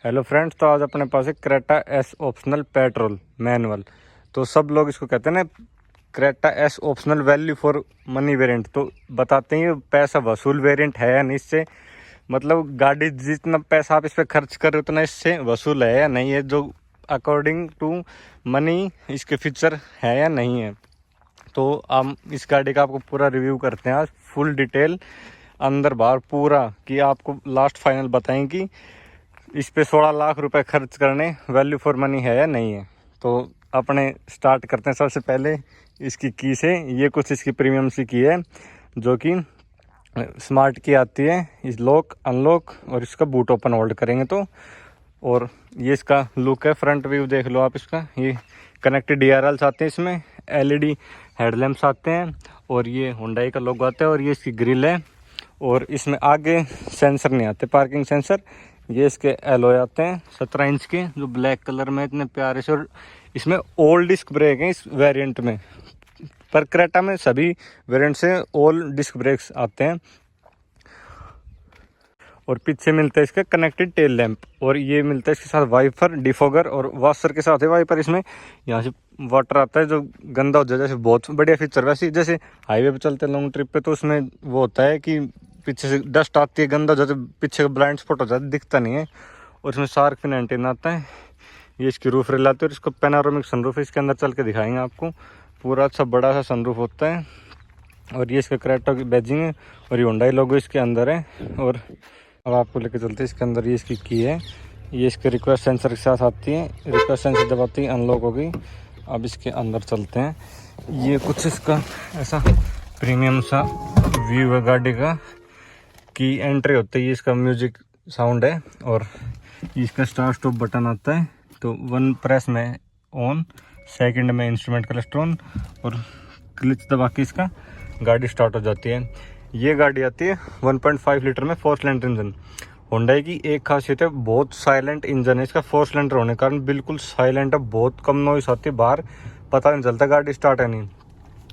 Hello friends, तो आज अपने पास है Creta S optional petrol manual. तो सब लोग इसको कहते हैं ना Creta S optional value for money variant. तो बताते हैं ये पैसा वसूल वेरिएंट है या नहीं, इससे मतलब गाड़ी जितना पैसा आप इस पर खर्च कर रहे हो उतना इससे वसूल है या नहीं है, जो अकॉर्डिंग टू मनी इसके फीचर है या नहीं है। तो हम इस गाड़ी का आपको पूरा रिव्यू करते हैं आज, फुल डिटेल अंदर बाहर पूरा, कि आपको लास्ट फाइनल बताएं कि इस पे 16 लाख रुपए खर्च करने वैल्यू फॉर मनी है या नहीं है। तो अपने स्टार्ट करते हैं। सबसे पहले इसकी की से, ये कुछ इसकी प्रीमियम सी की है जो कि स्मार्ट की आती है। इस लॉक अनलॉक और इसका बूट ओपन होल्ड करेंगे तो, और ये इसका लुक है। फ्रंट व्यू देख लो आप इसका। ये कनेक्टेड DRLs आते हैं इसमें, LED हेडलैम्प्स आते हैं और ये हुंडई का लोगो आता है और ये इसकी ग्रिल है। और इसमें आगे सेंसर नहीं आते, पार्किंग सेंसर। ये इसके एलॉय आते हैं 17 इंच के, जो ब्लैक कलर में इतने प्यारे से। और इसमें ओल्ड डिस्क ब्रेक हैं इस वेरिएंट में, पर क्रेटा में सभी वेरिएंट से ओल्ड डिस्क ब्रेक्स आते हैं। और पीछे मिलता है इसका कनेक्टेड टेल लैंप, और ये मिलता है इसके साथ वाइपर, डिफोगर और वॉशर के साथ है वाइपर। इसमें यहाँ से वाटर आता है जो गंदा हो जाए, जैसे बहुत बढ़िया फीचर। वैसे जैसे हाईवे पे चलते लॉन्ग ट्रिप पे तो उसमें वो होता है कि पीछे से डस्ट आती है, गंदा हो जाता है, पीछे का ब्लाइंड स्पॉट हो जाता है, दिखता नहीं है। और इसमें शार्क फिन एंटीना आता है। ये इसकी रूफ रेल आती है और इसको पैनोरामिक सनरूफ है। इसके अंदर चल के दिखाएंगे आपको। पूरा अच्छा बड़ा सा सनरूफ होता है। और ये इसका क्रेटा की बैजिंग है और ये हुंडई लोगो इसके अंदर है। और अब आपको लेके चलते हैं इसके अंदर। ये इसकी की है, ये इसके रिक्वेस्ट सेंसर के साथ आती है। रिक्वेस्ट सेंसर जब आती है अनलॉक होगी। अब इसके अंदर चलते हैं। ये कुछ इसका ऐसा प्रीमियम सा व्यू है गाड़ी का। की एंट्री होती है, ये इसका म्यूजिक साउंड है। और इसका स्टार्ट स्टॉप बटन आता है, तो 1 प्रेस में ऑन, सेकंड में इंस्ट्रूमेंट क्लस्टर ऑन, और क्लिच दबा के इसका गाड़ी स्टार्ट हो जाती है। ये गाड़ी आती है 1.5 लीटर में 4 सिलेंडर इंजन। हुंडई की एक खासियत है, बहुत साइलेंट इंजन है इसका। 4 सिलेंडर होने के कारण बिल्कुल साइलेंट है, बहुत कम नॉइस आती है बाहर, पता नहीं चलता गाड़ी स्टार्ट है नहीं।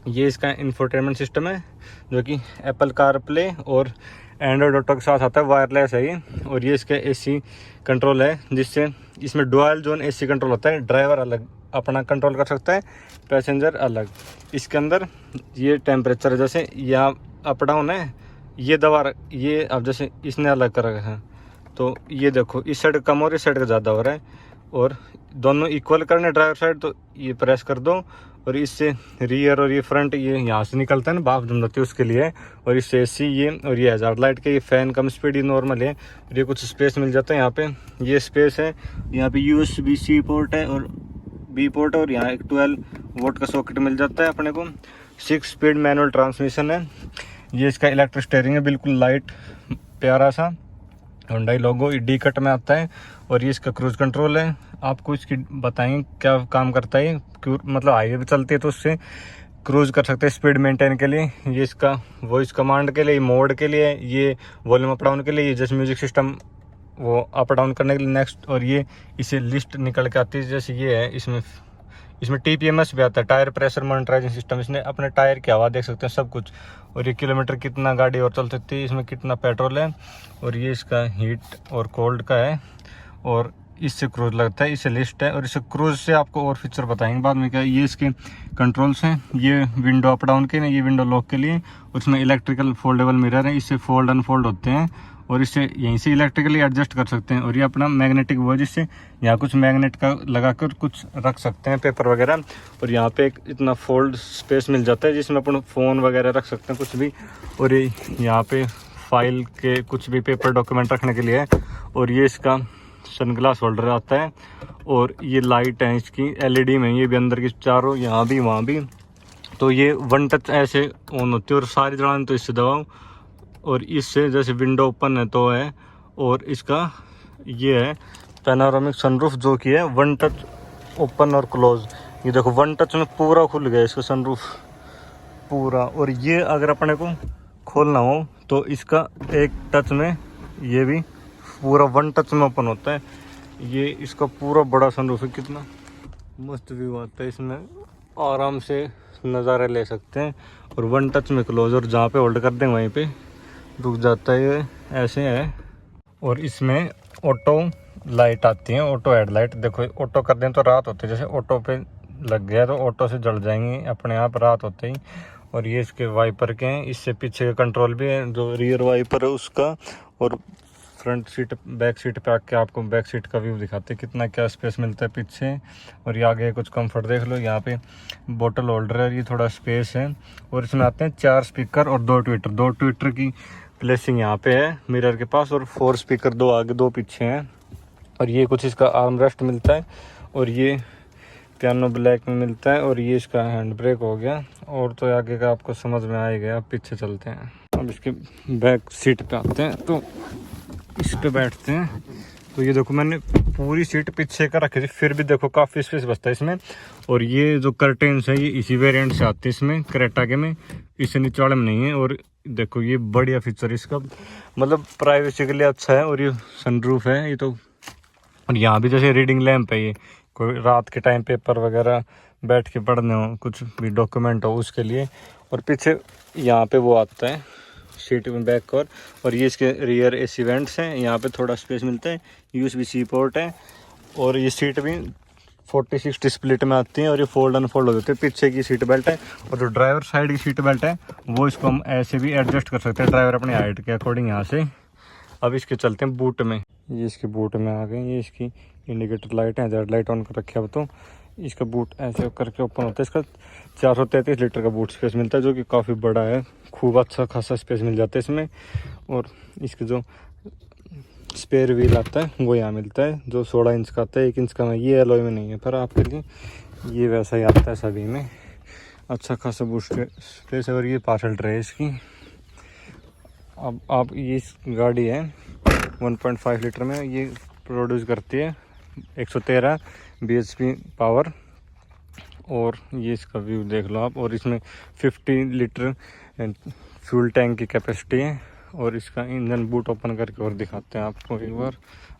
ये इसका इंफोटेनमेंट सिस्टम है जो कि एप्पल कारप्ले और एंड्रॉयड ऑटो के साथ आता है, वायरलेस है ये। और ये इसका AC कंट्रोल है, जिससे इसमें डुअल जोन AC कंट्रोल होता है। ड्राइवर अलग अपना कंट्रोल कर सकता है, पैसेंजर अलग। इसके अंदर ये टेम्परेचर है, जैसे यहाँ अप डाउन है, ये दबा ये अब जैसे इसने अलग कर रखा है, तो ये देखो इस साइड कम और इस साइड का ज़्यादा हो रहा है। और दोनों इक्वल करने ड्राइवर साइड, तो ये प्रेस कर दो और इससे रियर और ये फ्रंट, ये यहाँ से निकलता है ना भाप जम जाती है, उसके लिए। और इससे AC ये, और ये हज़ार लाइट के, ये फ़ैन कम स्पीड, ये नॉर्मल है। और ये कुछ स्पेस मिल जाता है यहाँ पे। ये स्पेस है, यहाँ पे USB-C पोर्ट है और B पोर्ट है, और यहाँ एक 12 वोल्ट का सॉकेट मिल जाता है अपने को। 6 स्पीड मैनुअल ट्रांसमिशन है। ये इसका इलेक्ट्रिक स्टीयरिंग है, बिल्कुल लाइट प्यारा सा हुंडई लोगो, D कट में आता है। और ये इसका क्रूज कंट्रोल है। आपको इसकी बताएंगे क्या काम करता है। मतलब हाईवे पे चलती है तो उससे क्रूज कर सकते हैं स्पीड मेंटेन के लिए। ये इसका वॉइस कमांड के लिए, मोड के लिए, ये वॉल्यूम अप डाउन के लिए, ये जैसे म्यूजिक सिस्टम वो अप डाउन करने के लिए नेक्स्ट। और ये इसे लिस्ट निकल के आती है, जैसे ये है, इसमें TPMS भी आता है, टायर प्रेशर मॉनिटराइजिंग सिस्टम। इसने अपने टायर की हवा देख सकते हैं, सब कुछ। और ये किलोमीटर कितना गाड़ी और चल सकती है, इसमें कितना पेट्रोल है। और ये इसका हीट और कोल्ड का है, और इससे क्रूज लगता है, इससे लिस्ट है। और इससे क्रूज से आपको और फीचर बताएंगे बाद में क्या। ये इसके कंट्रोल्स हैं, ये विंडो अप डाउन के, ये विंडो लॉक के लिए। उसमें इलेक्ट्रिकल फोल्डेबल मिरर है, इससे फोल्ड अनफोल्ड होते हैं। और इससे यहीं से इलेक्ट्रिकली एडजस्ट कर सकते हैं। और ये अपना मैग्नेटिक वो, जिससे यहाँ कुछ मैग्नेट का लगाकर कुछ रख सकते हैं, पेपर वगैरह। और यहाँ पे एक इतना फोल्ड स्पेस मिल जाता है, जिसमें अपन फ़ोन वगैरह रख सकते हैं, कुछ भी। और ये यहाँ पे फाइल के कुछ भी पेपर डॉक्यूमेंट रखने के लिए है। और ये इसका सनग्लास होल्डर आता है। और ये लाइट है इसकी LED में, ये भी अंदर की चारों, यहाँ भी वहाँ भी। तो ये 1 टच ऐसे ऑन होती है, और सारी जगह तो इससे दबाओ, और इससे जैसे विंडो ओपन है तो है। और इसका ये है पैनोरामिक सनरूफ, जो कि है 1 टच ओपन और क्लोज। ये देखो 1 टच में पूरा खुल गया इसका सनरूफ पूरा। और ये अगर अपने को खोलना हो तो इसका एक टच में ये भी पूरा 1 टच में ओपन होता है। ये इसका पूरा बड़ा सनरूफ है, कितना मस्त व्यू आता है इसमें, आराम से नज़ारा ले सकते हैं। और 1 टच में क्लोज, और जहाँ पे होल्ड कर देंगे वहीं पे रुक जाता है, ये ऐसे है। और इसमें ऑटो लाइट आती है ऑटो हेडलाइट। देखो ऑटो कर दें तो रात होती है, जैसे ऑटो पे लग गया तो ऑटो से जल जाएंगी अपने आप रात होते ही। और ये इसके वाइपर के हैं, इससे पीछे का कंट्रोल भी है, जो रियर वाइपर है उसका। और फ्रंट सीट बैक सीट पे आके आपको बैक सीट का व्यू दिखाते हैं कितना क्या स्पेस मिलता है पीछे। और ये आगे कुछ कंफर्ट देख लो, यहाँ पे बोतल होल्डर है, ये थोड़ा स्पेस है। और इसमें आते हैं 4 स्पीकर और 2 ट्विटर। 2 ट्विटर की प्लेसिंग यहाँ पे है मिरर के पास, और 4 स्पीकर, 2 आगे 2 पीछे हैं। और ये कुछ इसका आर्म रेस्ट मिलता है, और ये पियानो ब्लैक में मिलता है। और ये इसका हैंड ब्रेक हो गया, और तो आगे का आपको समझ में आ ही गया। अब पीछे चलते हैं, अब इसके बैक सीट पे आते हैं तो इस पे बैठते हैं। तो ये देखो मैंने पूरी सीट पीछे का रखी थी, फिर भी देखो काफ़ी स्पेस बचता है इसमें। और ये जो कर्टेन्स है ये इसी वेरिएंट से आते हैं इसमें, क्रेटा के में, इससे निचवाड़े में नहीं है। और देखो ये बढ़िया फीचर इसका, मतलब प्राइवेसी के लिए अच्छा है। और ये सनरूफ है ये तो, और यहाँ भी जैसे रीडिंग लैंप है, ये कोई रात के टाइम पेपर वगैरह बैठ के पढ़ने हो, कुछ भी डॉक्यूमेंट हो उसके लिए। और पीछे यहाँ पे वो आता है सीट में बैक कवर। और ये इसके रियर एसी वेंट्स हैं, यहाँ पे थोड़ा स्पेस मिलता है, USB-C पोर्ट है। और ये सीट भी 40-60 स्प्लिट में आती है, और ये फोल्ड अनफोल्ड हो जाती है। पीछे की सीट बेल्ट है, और जो ड्राइवर साइड की सीट बेल्ट है वो इसको हम ऐसे भी एडजस्ट कर सकते हैं ड्राइवर अपनी हाइट के अकॉर्डिंग यहाँ से। अब इसके चलते हैं बूट में, ये इसके बूट में आ गए। ये इसकी इंडिकेटर लाइट है, जेड लाइट ऑन कर रखी है अब तो। इसका बूट ऐसे करके ओपन होता है। इसका 433 लीटर का बूट स्पेस मिलता है, जो कि काफ़ी बड़ा है, खूब अच्छा खासा स्पेस मिल जाता है इसमें। और इसके जो स्पेयर व्हील आता है वो यहाँ मिलता है, जो 16 इंच का आता है, 1 इंच का में। ये एलॉय में नहीं है, पर आपके लिए ये वैसा ही आता है सभी में। अच्छा खासा बूट स्पेस है। और ये पार्सल ट्रे है इसकी। अब आप ये गाड़ी है 1.5 लीटर में, ये प्रोड्यूस करती है 113 bhp पावर। और ये इसका व्यू देख लो आप। और इसमें 50 लीटर फ्यूल टैंक की कैपेसिटी है। और इसका इंजन बूट ओपन करके और दिखाते हैं आपको एक बार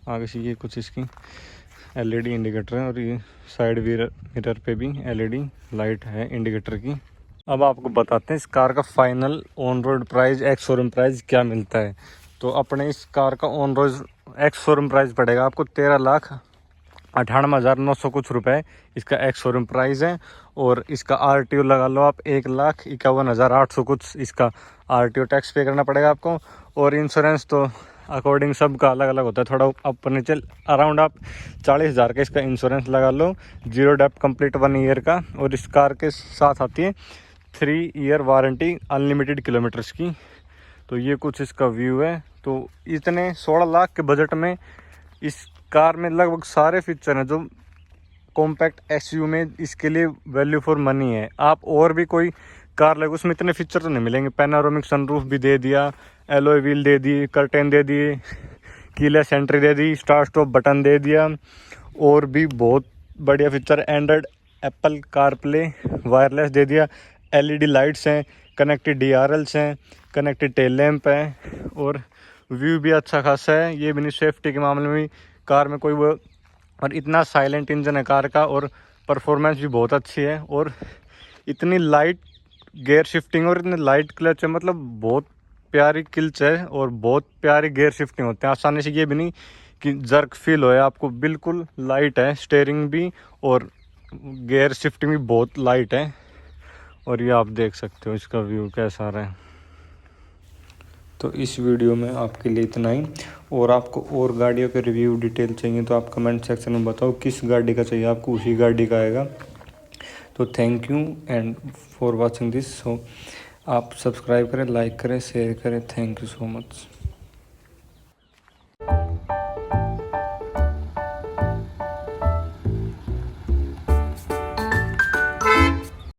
आगे से। ये कुछ इसकी LED इंडिकेटर है, और ये साइड मिरर पे भी LED लाइट है इंडिकेटर की। अब आपको बताते हैं इस कार का final on road price, ex showroom price क्या मिलता है। तो अपने इस कार का on road ex showroom price पड़ेगा आपको 13,98,900 कुछ रुपए इसका एक्स शोरूम प्राइस है। और इसका RTO लगा लो आप 1,51,800 कुछ इसका RTO टैक्स पे करना पड़ेगा आपको। और इंश्योरेंस तो अकॉर्डिंग सबका अलग अलग होता है, थोड़ा ऊपर नीचे, अराउंड आप 40,000 का इसका इंश्योरेंस लगा लो, 0 डेप्ट कंप्लीट 1 ईयर का। और इस कार के साथ आती है 3 ईयर वारंटी अनलिमिटेड किलोमीटर्स की। तो ये कुछ इसका व्यू है। तो इतने 16 लाख के बजट में इस कार में लगभग सारे फीचर हैं जो कॉम्पैक्ट SUV में इसके लिए वैल्यू फॉर मनी है। आप और भी कोई कार लगे उसमें इतने फीचर तो नहीं मिलेंगे। पैनोरामिक सनरूफ भी दे दिया, एलॉय व्हील दे दी, कर्टेन दे दिए, कीलेस एंट्री दे दी, स्टार्ट स्टॉप बटन दे दिया, और भी बहुत बढ़िया feature, Android Apple CarPlay wireless दे दिया, LED लाइट्स हैं, कनेक्टेड DRLs हैं, कनेक्टेड टेल लैंप है। और व्यू भी अच्छा खासा है। ये भी नहीं, सेफ्टी के मामले में कार में कोई वो, और इतना साइलेंट इंजन है कार का, और परफॉर्मेंस भी बहुत अच्छी है। और इतनी लाइट गियर शिफ्टिंग और इतने लाइट क्लच है, मतलब बहुत प्यारी क्लच है और बहुत प्यारी गियर शिफ्टिंग होते हैं आसानी से। ये भी नहीं कि जर्क फील होए आपको, बिल्कुल लाइट है स्टीयरिंग भी, और गियर शिफ्टिंग भी बहुत लाइट है। और ये आप देख सकते हो इसका व्यू कैसा रहा है। तो इस वीडियो में आपके लिए इतना ही। और आपको और गाड़ियों के रिव्यू डिटेल चाहिए तो आप कमेंट सेक्शन में बताओ किस गाड़ी का चाहिए आपको, उसी गाड़ी का आएगा। तो thank you and for watching this. So आप सब्सक्राइब करें, लाइक करें, शेयर करें। Thank you so much.